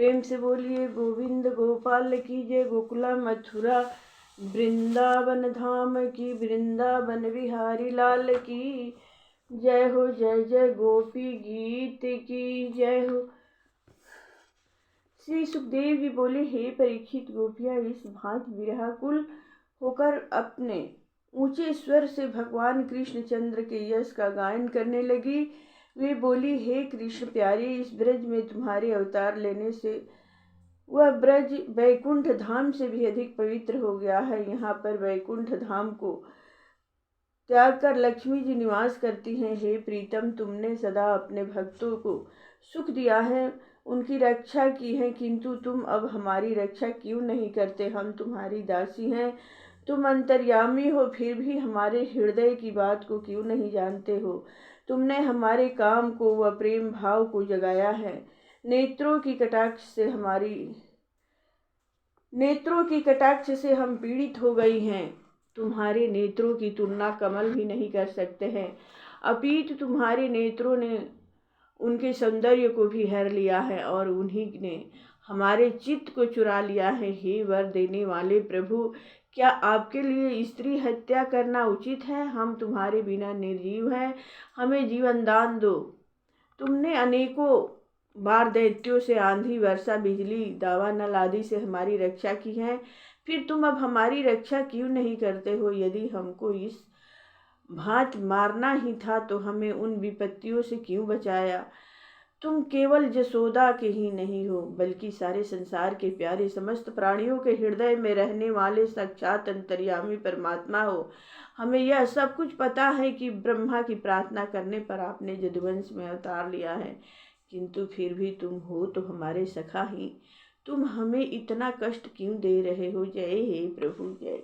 प्रेम से बोलिए गोविंद गोपाल की जय। गोकुला मथुरा वृंदावन धाम की, वृंदावन बिहारी लाल की जय हो। जय जय गोपी गीत की जय हो। श्री सुखदेव जी बोले, हे परीक्षित, गोपियां इस भांति विरहाकुल होकर अपने ऊंचे स्वर से भगवान कृष्ण चंद्र के यश का गायन करने लगी। वे बोली, हे कृष्ण प्यारे, इस ब्रज में तुम्हारे अवतार लेने से वह ब्रज वैकुंठ धाम से भी अधिक पवित्र हो गया है। यहाँ पर वैकुंठ धाम को त्याग कर लक्ष्मी जी निवास करती हैं। हे प्रीतम, तुमने सदा अपने भक्तों को सुख दिया है, उनकी रक्षा की है, किंतु तुम अब हमारी रक्षा क्यों नहीं करते? हम तुम्हारी दासी हैं, तुम अंतर्यामी हो, फिर भी हमारे हृदय की बात को क्यों नहीं जानते हो? तुमने हमारे काम को व प्रेम भाव को जगाया है। नेत्रों की कटाक्ष से हम पीड़ित हो गई हैं। तुम्हारे नेत्रों की तुलना कमल भी नहीं कर सकते हैं। अपितु तुम्हारे नेत्रों ने उनके सौंदर्य को भी हर लिया है और उन्हीं ने हमारे चित्त को चुरा लिया है। हे वर देने वाले प्रभु, क्या आपके लिए स्त्री हत्या करना उचित है? हम तुम्हारे बिना निर्जीव हैं, हमें जीवन दान दो। तुमने अनेकों बार दैत्यों से, आंधी, वर्षा, बिजली, दावा नल आदि से हमारी रक्षा की है, फिर तुम अब हमारी रक्षा क्यों नहीं करते हो? यदि हमको इस भांति मारना ही था तो हमें उन विपत्तियों से क्यों बचाया? तुम केवल जसोदा के ही नहीं हो, बल्कि सारे संसार के प्यारे, समस्त प्राणियों के हृदय में रहने वाले साक्षात अंतर्यामी परमात्मा हो। हमें यह सब कुछ पता है कि ब्रह्मा की प्रार्थना करने पर आपने यदुवंश में अवतार लिया है, किंतु फिर भी तुम हो तो हमारे सखा ही, तुम हमें इतना कष्ट क्यों दे रहे हो? जय हे प्रभु जय।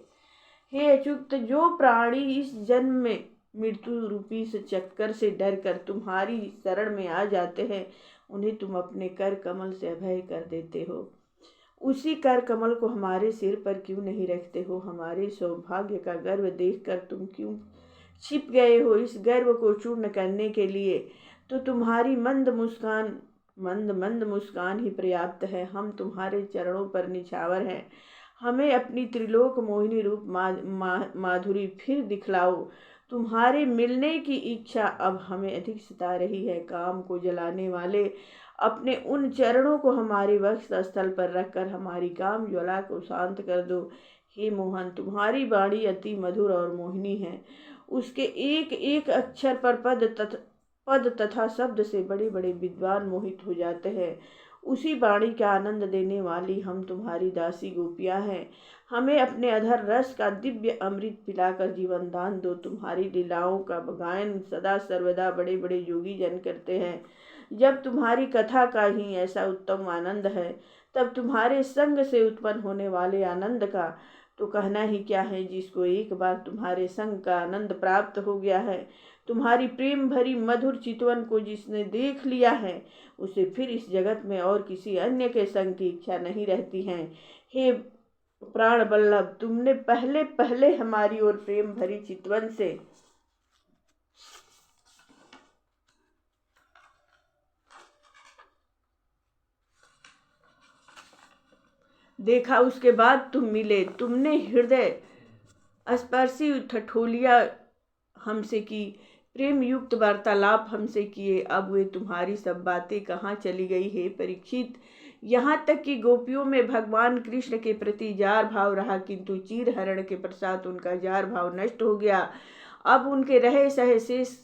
हे अच्युत, जो प्राणी इस जन्म में मृत्यु रूपी से चक्कर से डरकर तुम्हारी शरण में आ जाते हैं, उन्हें तुम अपने कर कमल से अभय कर देते हो। उसी कर कमल को हमारे सिर पर क्यों नहीं रखते हो? हमारे सौभाग्य का गर्व देखकर तुम क्यों छिप गए हो? इस गर्व को चूर्ण करने के लिए तो तुम्हारी मंद मुस्कान ही पर्याप्त है। हम तुम्हारे चरणों पर निछावर हैं। हमें अपनी त्रिलोक मोहिनी रूप माधुरी फिर दिखलाओ। तुम्हारे मिलने की इच्छा अब हमें अधिक सता रही है। काम को जलाने वाले अपने उन चरणों को हमारे वक्ष स्थल पर रखकर हमारी काम ज्वाला को शांत कर दो। हे मोहन, तुम्हारी वाणी अति मधुर और मोहिनी है। उसके एक एक अक्षर पर पद तथा शब्द से बड़े बड़े विद्वान मोहित हो जाते हैं। उसी वाणी का आनंद देने वाली हम तुम्हारी दासी गोपियां हैं। हमें अपने अधर रस का दिव्य अमृत पिलाकर जीवन दान दो। तुम्हारी लीलाओं का गायन सदा सर्वदा बड़े बड़े योगी जन करते हैं। जब तुम्हारी कथा का ही ऐसा उत्तम आनंद है, तब तुम्हारे संग से उत्पन्न होने वाले आनंद का तो कहना ही क्या है। जिसको एक बार तुम्हारे संग का आनंद प्राप्त हो गया है, तुम्हारी प्रेम भरी मधुर चितवन को जिसने देख लिया है, उसे फिर इस जगत में और किसी अन्य के संग की इच्छा नहीं रहती है। हे प्राण वल्लभ, तुमने पहले पहले हमारी ओर प्रेम भरी चितवन से देखा, उसके बाद तुम मिले। तुमने हृदय स्पर्शी ठठोलिया हमसे की, प्रेम युक्त वार्तालाप हमसे किए। अब वे तुम्हारी सब बातें कहाँ चली गई? हे परीक्षित, यहाँ तक कि गोपियों में भगवान कृष्ण के प्रति जार भाव रहा, किंतु चीर हरण के पश्चात उनका जार भाव नष्ट हो गया। अब उनके रहे सहे शेष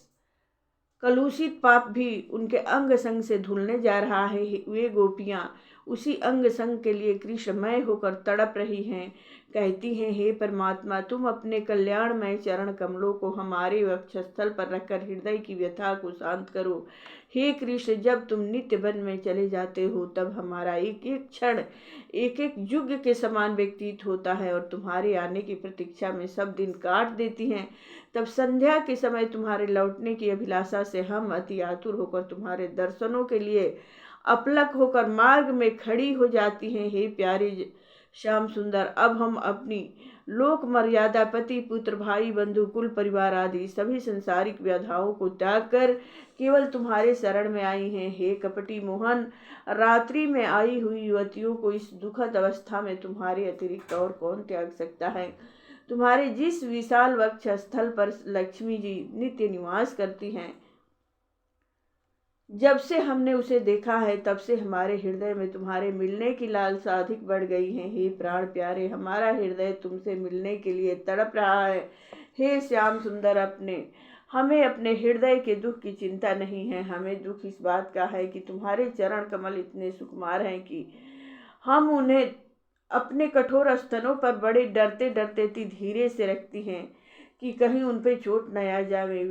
कलुषित पाप भी उनके अंग संग से धुलने जा रहा है। वे गोपियाँ उसी अंग संग के लिए कृष्णमय होकर तड़प रही हैं। कहती हैं, हे परमात्मा, तुम अपने कल्याणमय चरण कमलों को हमारे वक्षस्थल पर रखकर हृदय की व्यथा को शांत करो। हे कृष्ण, जब तुम नित्य वन में चले जाते हो, तब हमारा एक एक क्षण एक एक युग के समान व्यतीत होता है और तुम्हारे आने की प्रतीक्षा में सब दिन काट देती हैं। तब संध्या के समय तुम्हारे लौटने की अभिलाषा से हम अति आतुर होकर तुम्हारे दर्शनों के लिए अपलक होकर मार्ग में खड़ी हो जाती हैं। हे प्यारे श्याम सुंदर, अब हम अपनी लोक मर्यादा, पति पुत्र भाई बंधु कुल परिवार आदि सभी संसारिक व्यधाओं को त्याग कर केवल तुम्हारे शरण में आई हैं। हे कपटी मोहन, रात्रि में आई हुई युवतियों को इस दुखद अवस्था में तुम्हारे अतिरिक्त और कौन त्याग सकता है। तुम्हारे जिस विशाल वक्ष स्थल पर लक्ष्मी जी नित्य निवास करती हैं, जब से हमने उसे देखा है तब से हमारे हृदय में तुम्हारे मिलने की लालसा अधिक बढ़ गई है। हे प्राण प्यारे, हमारा हृदय तुमसे मिलने के लिए तड़प रहा है। हे श्याम सुंदर, हमें अपने हृदय के दुख की चिंता नहीं है। हमें दुख इस बात का है कि तुम्हारे चरण कमल इतने सुकुमार हैं कि हम उन्हें अपने कठोर स्तनों पर बड़े डरते डरते धीरे से रखती हैं कि कहीं उन पर चोट न आ जावे।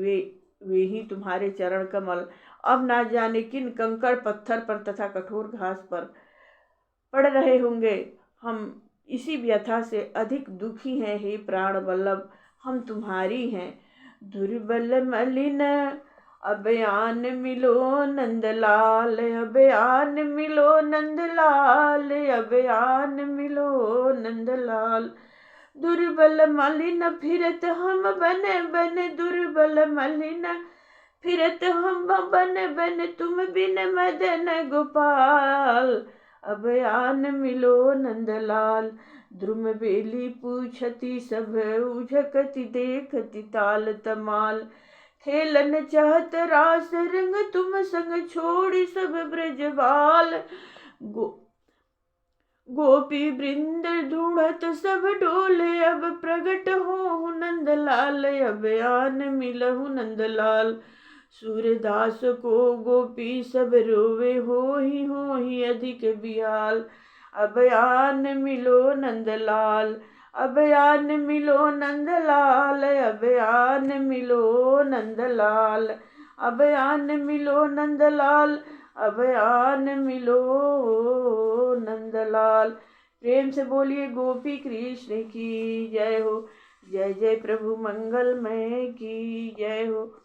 वे ही तुम्हारे चरण कमल अब ना जाने किन कंकड़ पत्थर पर तथा कठोर घास पर पड़ रहे होंगे। हम इसी व्यथा से अधिक दुखी हैं। हे प्राण वल्लभ, हम तुम्हारी हैं। दुर्बल मलिन अभयान मिलो नंदलाल, अभयान मिलो नंदलाल, अभयान मिलो नंदलाल। दुर्बल मलिन फिरत हम बन बन, दुर्बल मलिन फिरत हम बन बन, तुम बिन मदन गोपाल। अभयान मिलो नंदलाल। द्रुम बेली पूछती सब, उझकती देखती ताल तमाल। खेलन चाहत रास रंग, तुम संग छोड़ी सब ब्रजवाल। गोपी वृंद ढूंढत सब डोले, अब प्रगट हो नंदलाल, अभयान मिलहु नंदलाल। सूरदास को गोपी सब रोवे, हो ही अधिक बियाल। अभयान मिलो नंदलाल, अभयान मिलो नंदलाल, अभयान मिलो नंदलाल, अभयान मिलो नंदलाल, अभयान मिलो नंदलाल। प्रेम से बोलिए गोपी कृष्ण की जय हो। जय जय प्रभु मंगलमय की जय हो।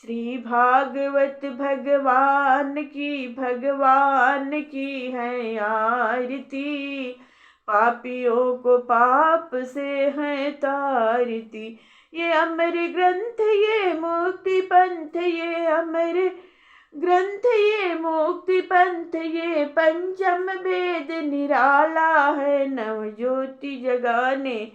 श्री भागवत भगवान की है आरती। पापियों को पाप से है तारती। ये अमर ग्रंथ, ये मुक्ति पंथ, ये अमर ग्रंथ, ये मुक्ति पंथ, ये पंचम वेद निराला है। नव ज्योति जगाने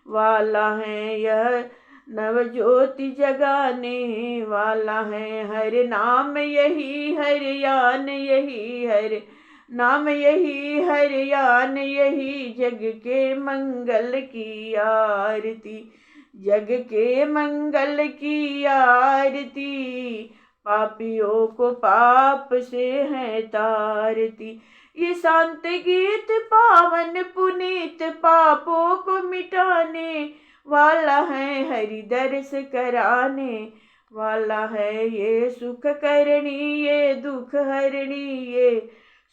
वाला है, यह नव ज्योति जगाने वाला है। हर नाम यही हरियान, यही हर नाम यही हरियान, यही जग के मंगल की आरती, जग के मंगल की आरती। पापियों को पाप से है तारती। ये शांत गीत पावन पुनीत, पापों को मिटाने वाला है, हरि दर्श कराने वाला है। ये सुख करणी, ये दुख हरणी, ये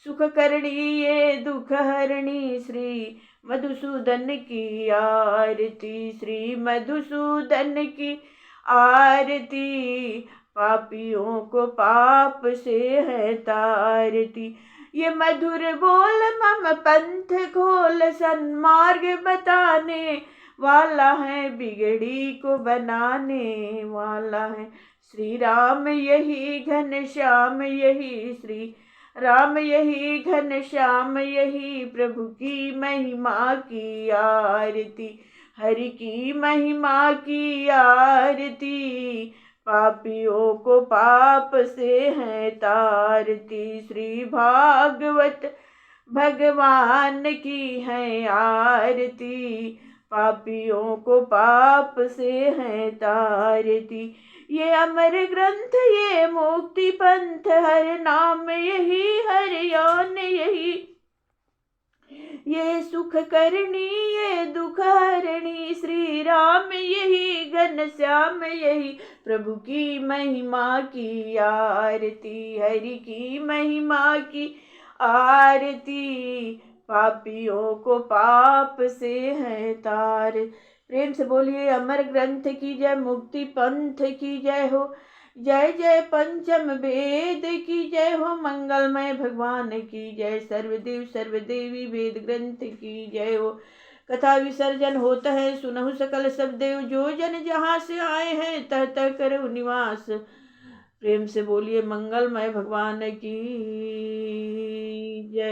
सुख करणी, ये दुख हरणी। श्री मधुसूदन की आरती, श्री मधुसूदन की आरती। पापियों को पाप से है तारती। ये मधुर बोल मम पंथ खोल, सन्मार्ग बताने वाला है, बिगड़ी को बनाने वाला है। श्री राम यही घन श्याम, यही श्री राम यही घन श्याम, यही प्रभु की महिमा की आरती, हरि की महिमा की आरती। पापियों को पाप से है तारती। श्री भागवत भगवान की है आरती। पापियों को पाप से है तारती। ये अमर ग्रंथ, ये मुक्ति पंथ, हर नाम यही हरियान, यही ये सुख करणी, ये दुख हरणी। श्री राम यही घन श्याम, यही प्रभु की महिमा की आरती, हरि की महिमा की आरती। पापियों को पाप से है तार। प्रेम से बोलिए अमर ग्रंथ की जय, मुक्ति पंथ की जय हो। जय जय पंचम वेद की जय हो, मंगलमय भगवान की जय, सर्वदेव सर्वदेवी वेद ग्रंथ की जय हो। कथा विसर्जन होता है, सुनहु सकल सब देव, जो जन जहाँ से आए हैं तह तह करो निवास। प्रेम से बोलिए मंगलमय भगवान की जय।